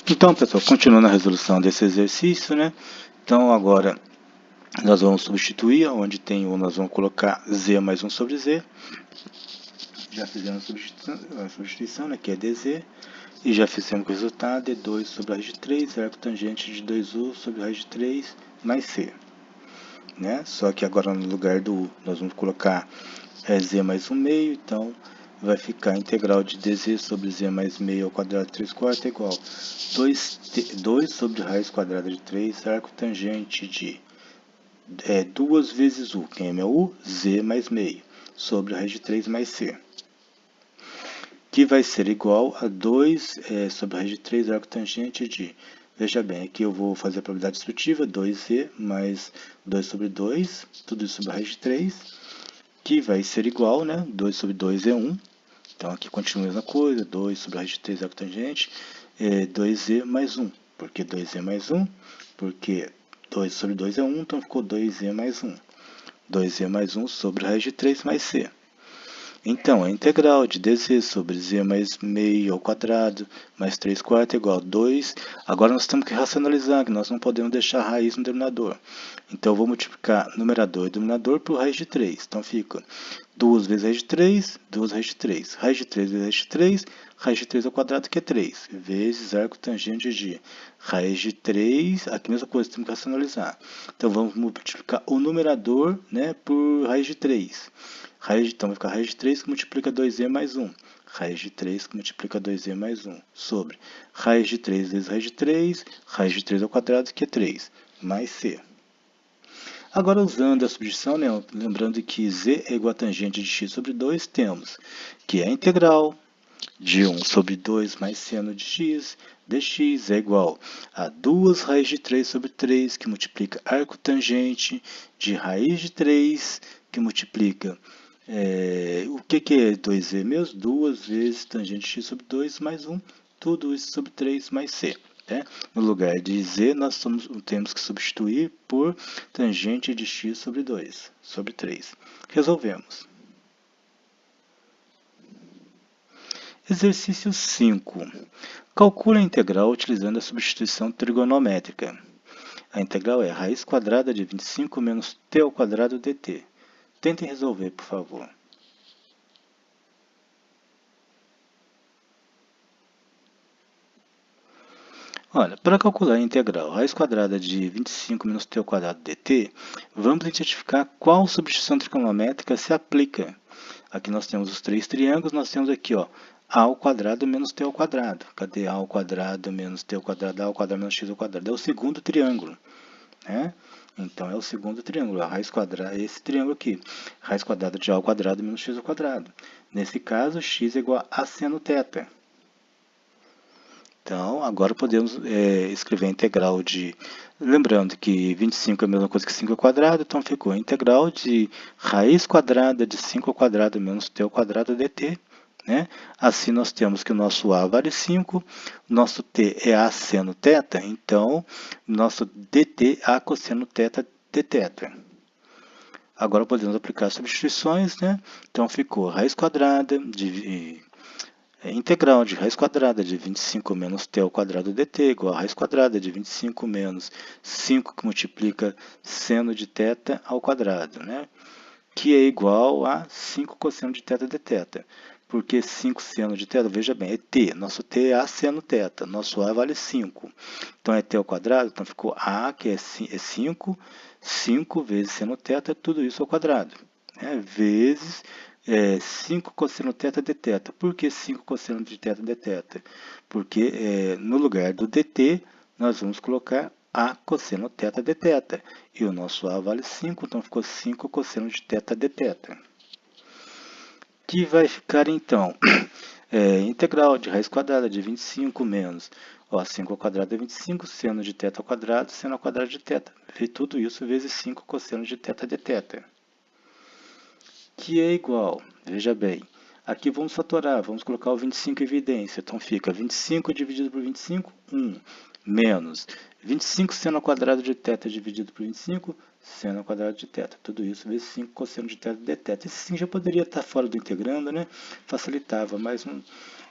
Então, pessoal, continuando a resolução desse exercício, né? Então, agora nós vamos substituir, onde tem 1, nós vamos colocar z mais 1 sobre z. Já fizemos a substituição, né, que é dz. E já fizemos o resultado, d2 sobre a raiz de 3, arco tangente de 2u sobre a raiz de 3 mais c. Né? Só que agora no lugar do u, nós vamos colocar z mais 1 meio, então vai ficar a integral de dz sobre z mais meio ao quadrado de 3 quartos é igual a 2 sobre raiz quadrada de 3, arco tangente de 2 vezes u, que é meu u, z mais meio, sobre a raiz de 3 mais c, que vai ser igual a 2 sobre a raiz de 3, arco tangente de, veja bem, aqui eu vou fazer a probabilidade distributiva, 2z mais 2 sobre 2, tudo isso sobre a raiz de 3, que vai ser igual, né, 2 sobre 2 é 1, então aqui continua a mesma coisa, 2 sobre a raiz de 3 arco tangente, 2z mais 1, porque 2z mais 1, porque 2 sobre 2 é 1, então ficou 2z mais 1, 2z mais 1 sobre a raiz de 3 mais c. Então, a integral de dz sobre z mais meio ao quadrado mais 3 quartos é igual a 2. Agora nós temos que racionalizar, que nós não podemos deixar a raiz no denominador. Então, eu vou multiplicar numerador e denominador por raiz de 3. Então, fica 2 vezes raiz de 3, 2 raiz de 3. Raiz de 3 vezes raiz de 3, raiz de 3 ao quadrado, que é 3. Vezes arco tangente de raiz de 3, aqui a mesma coisa, temos que racionalizar. Então, vamos multiplicar o numerador, né, por raiz de 3. Então, vai ficar raiz de 3 que multiplica 2z mais 1. Raiz de 3 que multiplica 2z mais 1. Sobre raiz de 3 vezes raiz de 3 ao quadrado, que é 3, mais c. Agora, usando a substituição, né, lembrando que z é igual a tangente de x sobre 2, temos que a integral de 1 sobre 2 mais seno de x dx é igual a 2 raiz de 3 sobre 3, que multiplica arco tangente de raiz de 3, que multiplica o que é 2z mesmo? 2 vezes tangente de x sobre 2 mais 1, tudo isso sobre 3 mais c. Né? No lugar de z, nós temos que substituir por tangente de x sobre 2, sobre 3. Resolvemos. Exercício 5. Calcule a integral utilizando a substituição trigonométrica. A integral é raiz quadrada de 25 menos t ao quadrado dt. Tentem resolver, por favor. Olha, para calcular a integral raiz quadrada de 25 menos t ao quadrado dt, vamos identificar qual substituição trigonométrica se aplica. Aqui nós temos os três triângulos, nós temos aqui, ó, a ao quadrado menos t ao quadrado. Cadê a ao quadrado menos t ao quadrado? A ao quadrado menos x ao quadrado. É o segundo triângulo, né? Então, é o segundo triângulo, a raiz quadrada, esse triângulo aqui. Raiz quadrada de a ao quadrado menos x ao quadrado. Nesse caso, x é igual a seno θ. Então, agora podemos escrever a integral de... Lembrando que 25 é a mesma coisa que 5 ao quadrado, então ficou a integral de raiz quadrada de 5 ao quadrado menos t ao quadrado dt. Né? Assim, nós temos que o nosso a vale 5, o nosso t é a seno θ, então, nosso dt é a cosseno θ dθ. Agora podemos aplicar substituições, né? Então, ficou raiz quadrada de... integral de raiz quadrada de 25 menos t ao quadrado dt igual a raiz quadrada de 25 menos 5 que multiplica seno de θ ao quadrado, né? Que é igual a 5 cosseno de θ dθ. Porque 5 seno de θ, veja bem, é t. Nosso t é a seno θ. Nosso a vale 5. Então, é t ao quadrado, então ficou a, que é 5. 5 vezes seno θ, tudo isso ao quadrado. Né? Vezes 5 cosseno θ dθ. Por que 5 cosseno de θ dθ? Porque no lugar do dt, nós vamos colocar a cosseno θ dθ. E o nosso a vale 5, então ficou 5 cosseno de θ dθ. Que vai ficar, então, integral de raiz quadrada de 25 menos 5 ao quadrado é 25, seno de θ ao quadrado, seno ao quadrado de θ. Tudo isso vezes 5 cosseno de θ dθ. Que é igual, veja bem, aqui vamos fatorar, vamos colocar o 25 em evidência. Então, fica 25 dividido por 25, 1, menos 25 seno ao quadrado de θ dividido por 25, seno ao quadrado de θ. Tudo isso vezes 5 cosseno de θ dθ. Esse sim já poderia estar fora do integrando, né? Facilitava, mas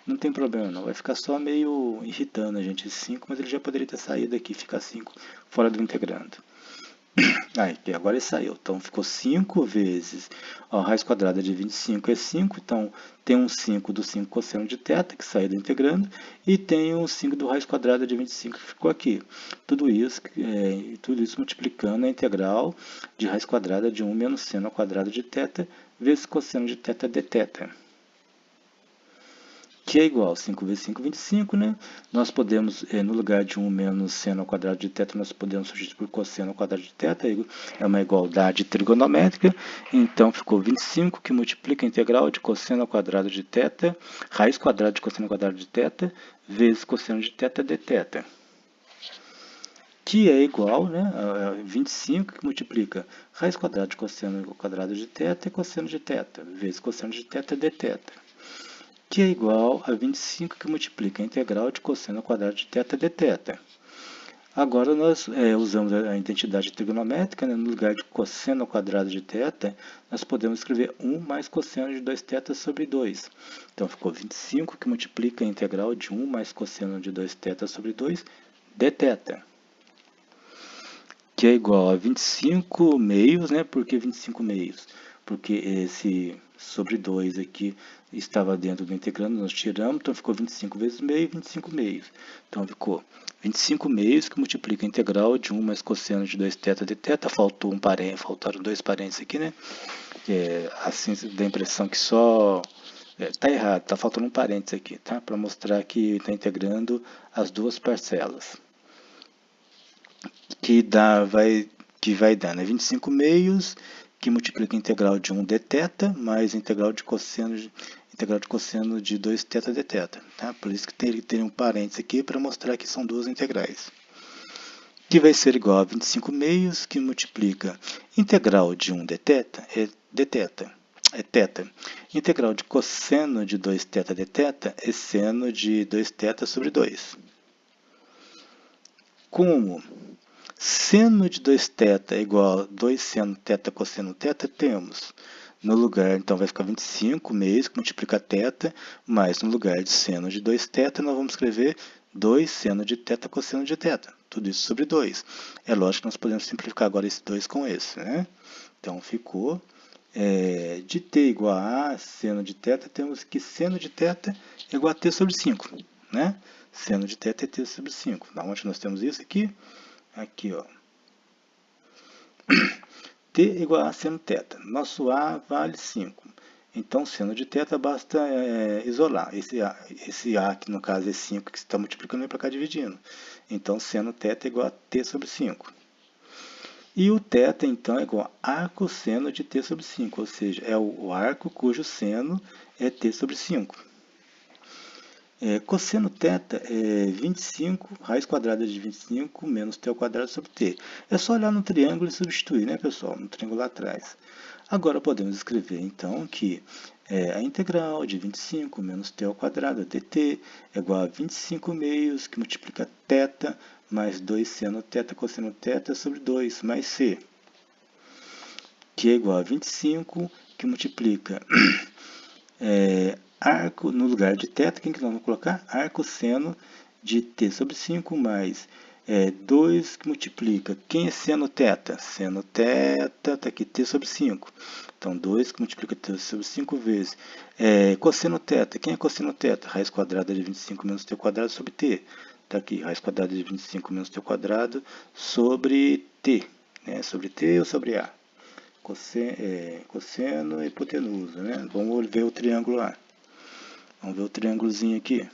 não tem problema não, vai ficar só meio irritando a gente esse 5, mas ele já poderia ter saído aqui, ficar 5 fora do integrando. Aí, agora ele saiu, então ficou 5 vezes, ó, a raiz quadrada de 25 é 5, então tem um 5 do 5 cosseno de θ, que saiu do integrando, e tem um 5 do raiz quadrada de 25 que ficou aqui. Tudo isso multiplicando a integral de raiz quadrada de 1 menos seno ao quadrado de θ, vezes cosseno de θ dθ. Que é igual a 5 vezes 5, 25, né? Nós podemos, no lugar de 1 menos seno ao quadrado de θ, nós podemos substituir por cosseno ao quadrado de θ, é uma igualdade trigonométrica, então ficou 25, que multiplica a integral de cosseno ao quadrado de θ, raiz quadrada de cosseno ao quadrado de θ, vezes cosseno de θ dθ. Que é igual, né, a 25, que multiplica raiz quadrada de cosseno ao quadrado de θ e cosseno de θ, vezes cosseno de θ dθ. Que é igual a 25, que multiplica a integral de cosseno ao quadrado de θ dθ. Agora nós usamos a identidade trigonométrica, né? No lugar de cosseno ao quadrado de θ, nós podemos escrever 1 mais cosseno de 2θ sobre 2. Então ficou 25, que multiplica a integral de 1 mais cosseno de 2θ sobre 2 dθ. Que é igual a 25 meios, né? Por que 25 meios? Porque esse sobre 2 aqui estava dentro do integrando, nós tiramos, então ficou 25 vezes meio, 25 meios. Então ficou 25 meios, que multiplica a integral de 1 mais cosseno de 2θ dθ, faltaram dois parênteses aqui, né? Assim dá a impressão que só... Está errado, está faltando um parênteses aqui, tá? Para mostrar que está integrando as duas parcelas. Que vai dar, né? 25 meios, que multiplica a integral de 1 dθ, mais a integral de cosseno de 2θ dθ. Tá? Por isso que tem um parênteses aqui para mostrar que são duas integrais. Que vai ser igual a 25 meios, que multiplica integral de 1 dθ, é θ. Integral de cosseno de 2θ dθ é seno de 2θ sobre 2. Como seno de 2θ é igual a 2 seno θ cosseno θ, temos no lugar, então vai ficar 25 meios, que multiplica θ, mais no lugar de seno de 2θ, nós vamos escrever 2 seno de θ cosseno de θ. Tudo isso sobre 2. É lógico que nós podemos simplificar agora esse 2 com esse, né? Então ficou, de t igual a seno de θ, temos que seno de θ é igual a t sobre 5, né? Seno de θ é t sobre 5. Da onde nós temos isso aqui? Aqui, ó. T igual a seno θ. Nosso A vale 5. Então, seno de θ basta isolar. Esse A, que no caso é 5, que está multiplicando, e para cá dividindo. Então, seno θ é igual a t sobre 5. E o θ, então, é igual a arco seno de t sobre 5. Ou seja, é o arco cujo seno é t sobre 5. Cosseno θ é 25, raiz quadrada de 25 menos t ao quadrado sobre t. É só olhar no triângulo e substituir, né, pessoal? No triângulo lá atrás. Agora podemos escrever, então, que a integral de 25 menos t ao quadrado dt é igual a 25 meios, que multiplica θ, mais 2 seno θ cosseno θ sobre 2, mais c. Que é igual a 25, que multiplica... arco, no lugar de θ, quem que nós vamos colocar? Arco seno de t sobre 5 mais 2 que multiplica. Quem é seno θ? Seno θ está aqui, t sobre 5. Então, 2 que multiplica t sobre 5 vezes. Cosseno θ. Quem é cosseno θ? Raiz quadrada de 25 menos t ao quadrado sobre t. Está aqui, raiz quadrada de 25 menos t ao quadrado sobre t. Né? Sobre t ou sobre a? Cosseno e hipotenusa, né? Vamos ver o triângulo lá. Vamos ver o triângulozinho aqui.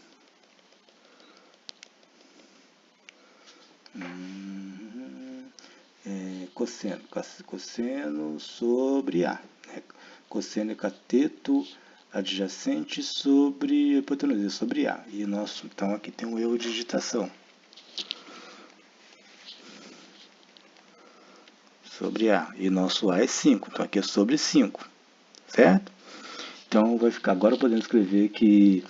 Cosseno sobre A. Né? Cosseno é cateto adjacente sobre hipotenusa, sobre A. E então aqui tem um erro de digitação. Sobre A. E nosso A é 5. Então aqui é sobre 5. Certo? Então vai ficar, agora podemos escrever que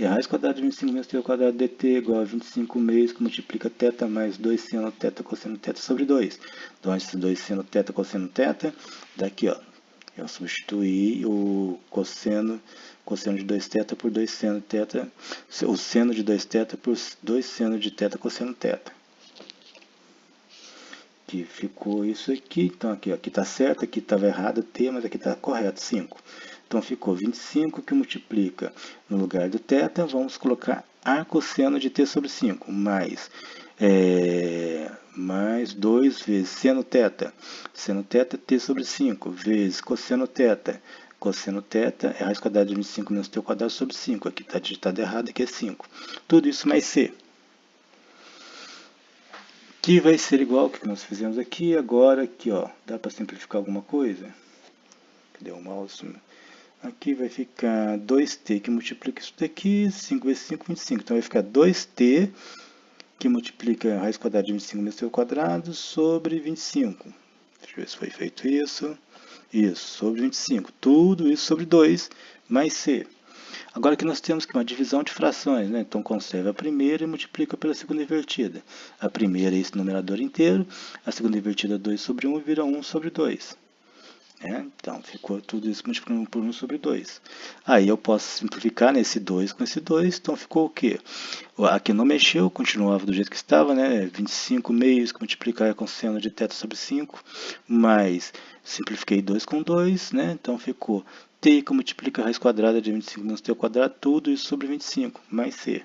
raiz quadrada de 25 menos t ao quadrado dt é igual a 25 meios, que multiplica θ mais 2 seno θ cosseno θ sobre 2. Então esses 2 seno θ cosseno θ, daqui ó, eu substituí o cosseno cosseno de 2θ por 2 seno θ, o seno de 2θ por 2 seno de θ cosseno θ. Aqui ficou isso aqui, então aqui está certo, aqui estava errado t, mas aqui está correto, 5. Então ficou 25 que multiplica no lugar do θ, vamos colocar arcosseno de t sobre 5, mais 2 vezes seno θ, seno θ t sobre 5, vezes cosseno θ, cosseno θ é raiz quadrada de 25 menos t ao quadrado sobre 5, aqui está digitado errado, aqui é 5. Tudo isso mais c, que vai ser igual ao que nós fizemos aqui. Agora, aqui, ó, dá para simplificar alguma coisa? Cadê o mouse? Aqui vai ficar 2t que multiplica isso daqui, 5 vezes 5, 25. Então vai ficar 2t que multiplica a raiz quadrada de 25 menos t ao quadrado sobre 25. Deixa eu ver se foi feito isso. Isso, sobre 25. Tudo isso sobre 2 mais c. Agora que nós temos que uma divisão de frações, né? Então conserva a primeira e multiplica pela segunda invertida. A primeira é esse numerador inteiro, a segunda invertida 2 sobre 1 vira 1 sobre 2. Então ficou tudo isso multiplicando por 1 sobre 2. Aí eu posso simplificar nesse 2 com esse 2, então ficou o quê? Aqui não mexeu, continuava do jeito que estava, né? 25 meios que multiplicar com seno de θ sobre 5, mais simplifiquei 2 com 2, né? Então ficou t que multiplica a raiz quadrada de 25 menos t ao quadrado, tudo isso sobre 25, mais c.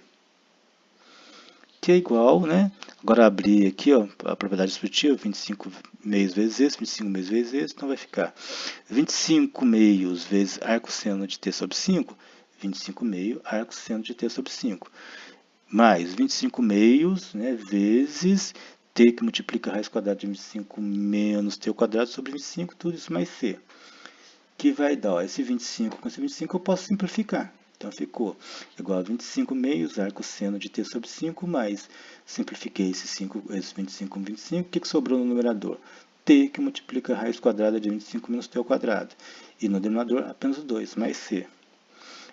Que é igual, né? Agora abrir aqui, ó, a propriedade distributiva, 25 meios vezes esse, 25 meios vezes esse, então vai ficar 25 meios vezes arcosseno de t sobre 5, 25 meio arcosseno de t sobre 5, mais 25 meios, né, vezes t que multiplica a raiz quadrada de 25 menos t ao quadrado sobre 25, tudo isso mais c. Que vai dar, ó, esse 25 com esse 25 eu posso simplificar. Então ficou igual a 25 meios arcosseno de t sobre 5, mais simplifiquei esse 25 com 25, o que sobrou no numerador? T que multiplica a raiz quadrada de 25 menos t ao quadrado. E no denominador apenas o 2, mais c.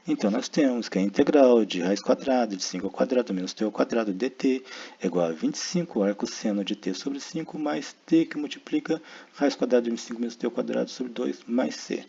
Então nós temos que a integral de raiz quadrada de 5 ao quadrado menos t ao quadrado dt é igual a 25 arcosseno de t sobre 5 mais t que multiplica raiz quadrada de 25 menos t ao quadrado sobre 2 mais c.